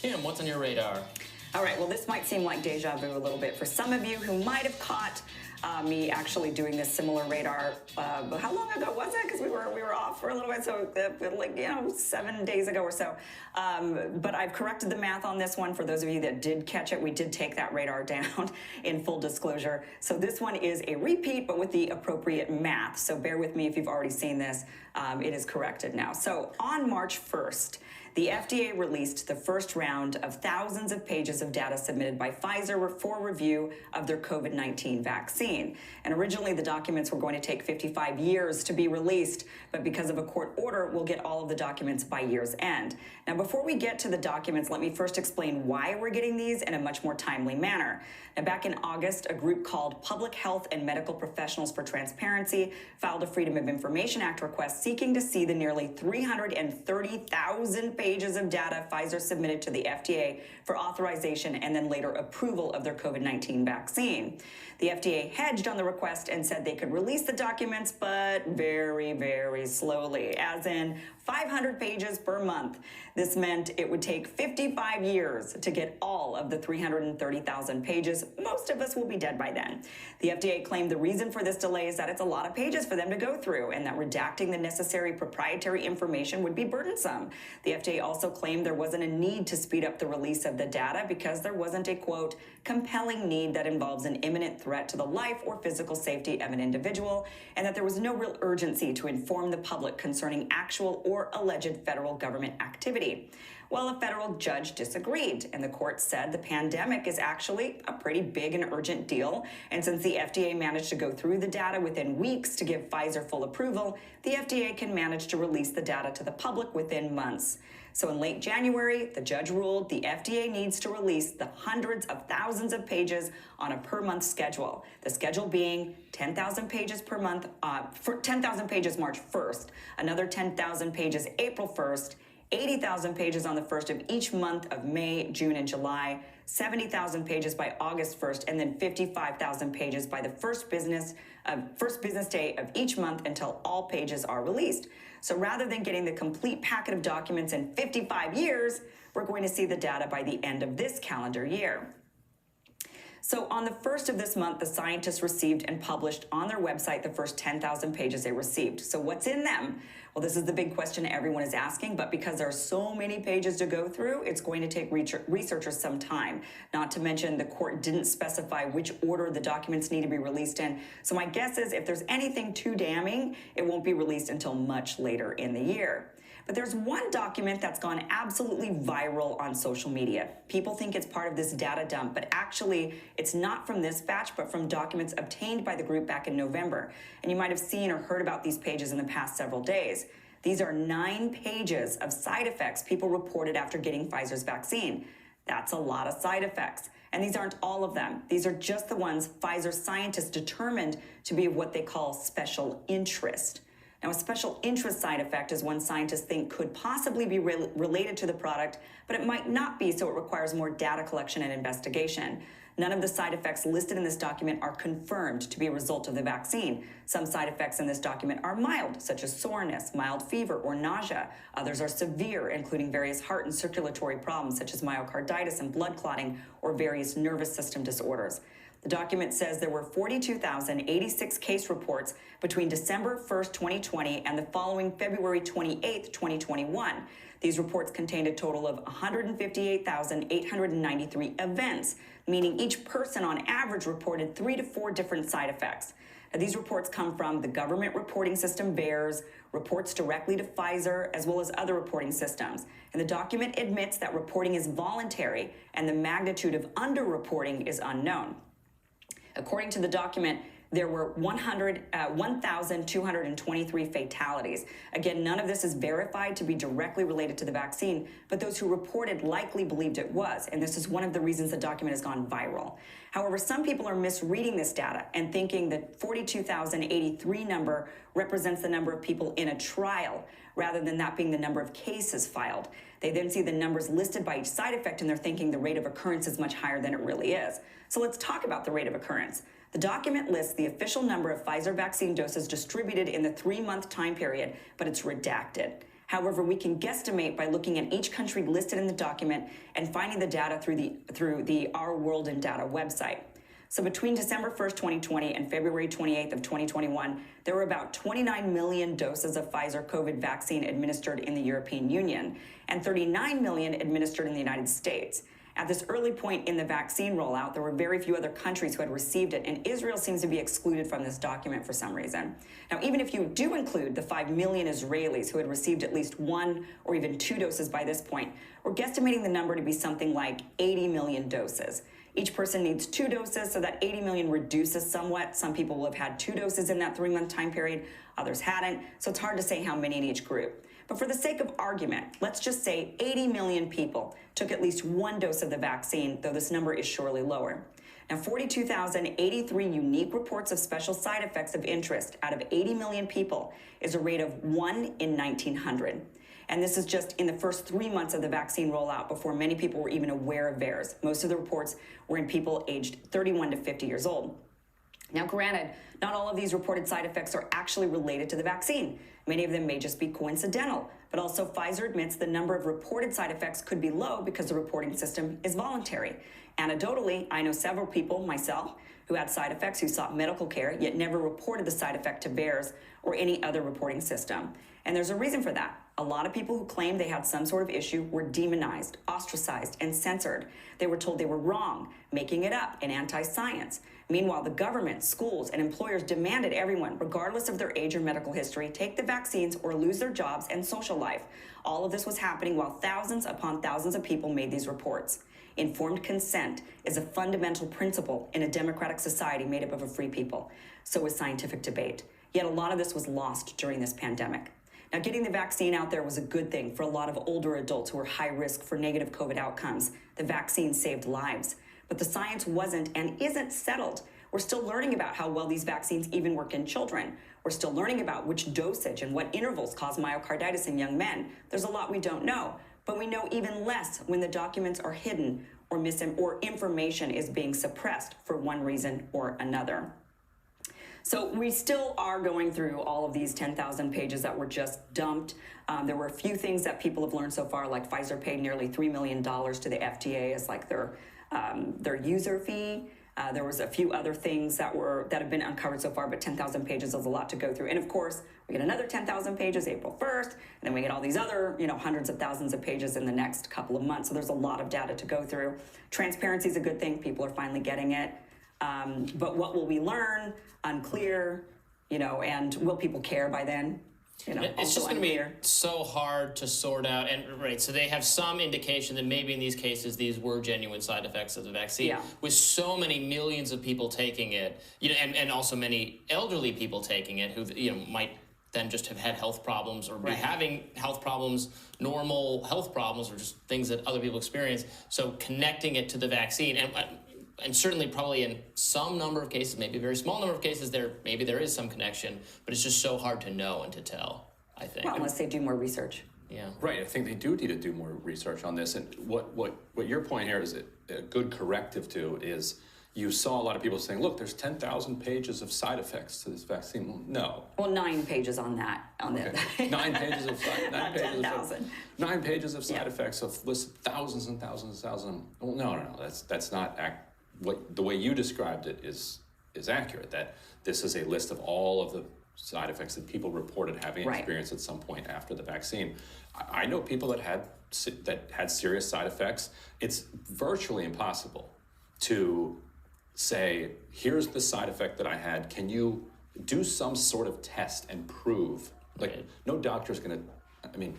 Kim, what's on your radar? All right, well, this might seem like deja vu a little bit for some of you who might have caught me actually doing this similar radar. How long ago was it? Because we were off for a little bit, so like 7 days ago or so. But I've corrected the math on this one. For those of you that did catch it, we did take that radar down in full disclosure. So this one is a repeat, but with the appropriate math. So bear with me if you've already seen this. It is corrected now. So on March 1st, the FDA released the first round of thousands of pages of data submitted by Pfizer for review of their COVID-19 vaccine. And originally, the documents were going to take 55 years to be released, but because of a court order, we'll get all of the documents by year's end. Now, before we get to the documents, let me first explain why we're getting these in a much more timely manner. Now, back in August, a group called Public Health and Medical Professionals for Transparency filed a Freedom of Information Act request seeking to see the nearly 330,000 pages of data Pfizer submitted to the FDA for authorization and then later approval of their COVID-19 vaccine. The FDA hedged on the request and said they could release the documents, but very, very slowly, as in 500 pages per month. This meant it would take 55 years to get all of the 330,000 pages. Most of us will be dead by then. The FDA claimed the reason for this delay is that it's a lot of pages for them to go through and that redacting the necessary proprietary information would be burdensome. The FDA also claimed there wasn't a need to speed up the release of the data because there wasn't a, quote, compelling need that involves an imminent threat to the life or physical safety of an individual, and that there was no real urgency to inform the public concerning actual or alleged federal government activity. Well, a federal judge disagreed, and the court said the pandemic is actually a pretty big and urgent deal, and since the FDA managed to go through the data within weeks to give Pfizer full approval, the FDA can manage to release the data to the public within months. So in late January, the judge ruled the FDA needs to release the hundreds of thousands of pages on a per-month schedule. The schedule being 10,000 pages per month, for 10,000 pages March 1st, another 10,000 pages April 1st, 80,000 pages on the first of each month of May, June, and July, 70,000 pages by August 1st, and then 55,000 pages by the first business day of each month until all pages are released. So rather than getting the complete packet of documents in 55 years, we're going to see the data by the end of this calendar year. So on the first of this month, the scientists received and published on their website the first 10,000 pages they received. So what's in them? Well, this is the big question everyone is asking, but because there are so many pages to go through, it's going to take researchers some time. Not to mention the court didn't specify which order the documents need to be released in. So my guess is if there's anything too damning, it won't be released until much later in the year. But there's one document that's gone absolutely viral on social media. People think it's part of this data dump, but actually it's not from this batch, but from documents obtained by the group back in November. And you might have seen or heard about these pages in the past several days. These are 9 pages of side effects people reported after getting Pfizer's vaccine. That's a lot of side effects. And these aren't all of them. These are just the ones Pfizer scientists determined to be of what they call special interest. Now, a special interest side effect is one scientists think could possibly be related to the product, but it might not be, so it requires more data collection and investigation. None of the side effects listed in this document are confirmed to be a result of the vaccine. Some side effects in this document are mild, such as soreness, mild fever, or nausea. Others are severe, including various heart and circulatory problems, such as myocarditis and blood clotting, or various nervous system disorders. The document says there were 42,086 case reports between December 1st, 2020 and the following February 28th, 2021. These reports contained a total of 158,893 events, meaning each person on average reported 3 to 4 different side effects. Now, these reports come from the government reporting system VAERS, reports directly to Pfizer, as well as other reporting systems. And the document admits that reporting is voluntary and the magnitude of underreporting is unknown. According to the document, there were 1,223 fatalities. Again, none of this is verified to be directly related to the vaccine, but those who reported likely believed it was, and this is one of the reasons the document has gone viral. However, some people are misreading this data and thinking that 42,083 number represents the number of people in a trial, rather than that being the number of cases filed. They then see the numbers listed by each side effect and they're thinking the rate of occurrence is much higher than it really is. So let's talk about the rate of occurrence. The document lists the official number of Pfizer vaccine doses distributed in the 3-month time period, but it's redacted. However, we can guesstimate by looking at each country listed in the document and finding the data through the Our World in Data website. So between December 1st, 2020 and February 28th of 2021, there were about 29 million doses of Pfizer COVID vaccine administered in the European Union and 39 million administered in the United States. At this early point in the vaccine rollout, there were very few other countries who had received it, and Israel seems to be excluded from this document for some reason. Now, even if you do include the 5 million Israelis who had received at least 1 or even 2 doses by this point, we're guesstimating the number to be something like 80 million doses. Each person needs 2 doses, so that 80 million reduces somewhat. Some people will have had 2 doses in that 3-month time period, others hadn't, so it's hard to say how many in each group. But for the sake of argument, let's just say 80 million people took at least 1 dose of the vaccine, though this number is surely lower. Now, 42,083 unique reports of special side effects of interest out of 80 million people is a rate of 1 in 1,900. And this is just in the first 3 months of the vaccine rollout before many people were even aware of VAERS. Most of the reports were in people aged 31 to 50 years old. Now, granted, not all of these reported side effects are actually related to the vaccine. Many of them may just be coincidental, but also Pfizer admits the number of reported side effects could be low because the reporting system is voluntary. Anecdotally, I know several people, myself, who had side effects who sought medical care, yet never reported the side effect to VAERS or any other reporting system. And there's a reason for that. A lot of people who claimed they had some sort of issue were demonized, ostracized, and censored. They were told they were wrong, making it up, and anti-science. Meanwhile, the government, schools, and employers demanded everyone, regardless of their age or medical history, take the vaccines or lose their jobs and social life. All of this was happening while thousands upon thousands of people made these reports. Informed consent is a fundamental principle in a democratic society made up of a free people. So is scientific debate. Yet a lot of this was lost during this pandemic. Now, getting the vaccine out there was a good thing for a lot of older adults who were high risk for negative COVID outcomes. The vaccine saved lives. But the science wasn't and isn't settled. We're still learning about how well these vaccines even work in children. We're still learning about which dosage and what intervals cause myocarditis in young men. There's a lot we don't know, but we know even less when the documents are hidden or information is being suppressed for one reason or another. So we still are going through all of these 10,000 pages that were just dumped. There were a few things that people have learned so far, like Pfizer paid nearly $3 million to the FDA as like their user fee. There was a few other things that have been uncovered so far, but 10,000 pages is a lot to go through. And of course, we get another 10,000 pages April 1st, and then we get all these other, hundreds of thousands of pages in the next couple of months. So there's a lot of data to go through. Transparency is a good thing. People are finally getting it. But what will we learn? Unclear, and will people care by then? It's just going to be so hard to sort out. And right, so they have some indication that maybe in these cases these were genuine side effects of the vaccine. Yeah. With so many millions of people taking it, and also many elderly people taking it who might then just have had health problems or be having health problems, normal health problems, or just things that other people experience. So connecting it to the vaccine and certainly probably in some number of cases, maybe a very small number of cases, maybe there is some connection, but it's just so hard to know and to tell, I think. Well, unless they do more research. Yeah. Right. I think they do need to do more research on this. And what your point here is a good corrective to is you saw a lot of people saying, look, there's 10,000 pages of side effects to this vaccine. Well, no. Well, 9 pages on that. Okay. 9 pages of side Not 10,000. 9 pages of side effects of listed thousands and thousands and thousands. Well, no. That's not the way you described it is accurate. That this is a list of all of the side effects that people reported having experienced at some point after the vaccine. I know people that had serious side effects. It's virtually impossible to say, here's the side effect that I had. Can you do some sort of test and prove? Like, no doctor's going to, I mean,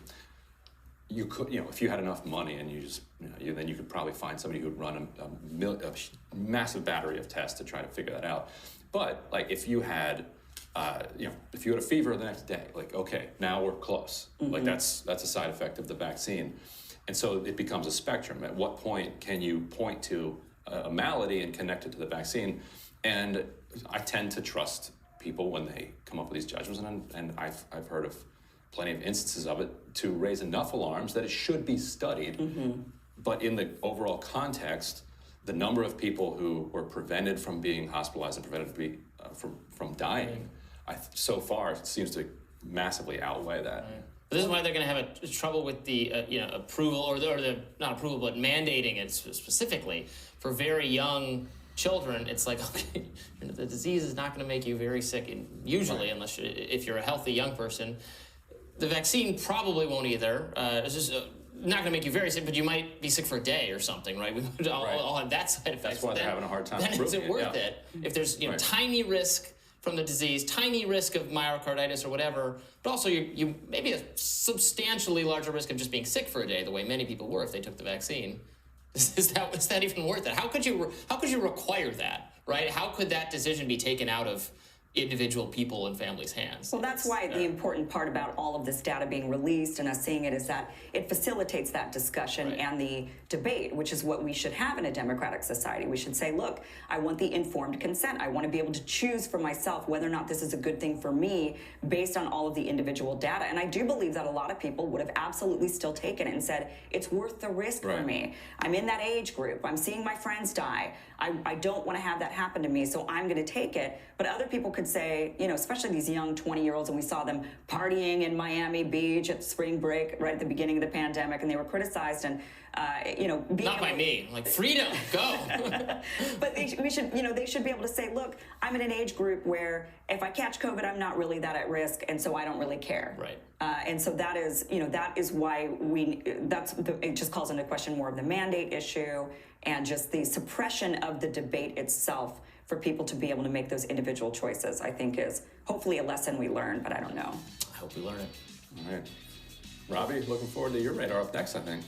you could, if you had enough money and you just, then you could probably find somebody who'd run a massive battery of tests to try to figure that out. But like, if you had, if you had a fever the next day, like, okay, now we're close. Mm-hmm. Like that's a side effect of the vaccine. And so it becomes a spectrum. At what point can you point to a malady and connect it to the vaccine? And I tend to trust people when they come up with these judgments, and I've heard of plenty of instances of it to raise enough alarms that it should be studied. Mm-hmm. But in the overall context, the number of people who were prevented from being hospitalized and prevented from dying, so far it seems to massively outweigh that. Right. But this is why they're going to have a trouble with the approval or the not approval, but mandating it specifically for very young children. It's like, okay, the disease is not going to make you very sick, usually, unless if you're a healthy young person. The vaccine probably won't either. It's just not going to make you very sick, but you might be sick for a day or something, right? We all have that side effect. That's why they're having a hard time. Then is it worth yeah. it? If there's tiny risk from the disease, tiny risk of myocarditis or whatever, but also you maybe a substantially larger risk of just being sick for a day, the way many people were if they took the vaccine. Is that even worth it? How could you require that, right? How could that decision be taken out of individual people and families' hands? Well, that's why the important part about all of this data being released and us seeing it is that it facilitates that discussion and the debate, which is what we should have in a democratic society. We should say, look, I want the informed consent. I want to be able to choose for myself whether or not this is a good thing for me based on all of the individual data. And I do believe that a lot of people would have absolutely still taken it and said, it's worth the risk for me. I'm in that age group. I'm seeing my friends die. I don't want to have that happen to me, so I'm going to take it. But other people could say, especially these young 20-year-olds, and we saw them partying in Miami Beach at spring break right at the beginning of the pandemic, and they were criticized and, being not by me. Like, freedom, go. But they should be able to say, look, I'm in an age group where if I catch COVID, I'm not really that at risk, and so I don't really care. Right. And so that is why it just calls into question more of the mandate issue and just the suppression of the debate itself for people to be able to make those individual choices, I think is hopefully a lesson we learn, but I don't know. I hope we learn it. All right. Robbie, looking forward to your radar up next, I think.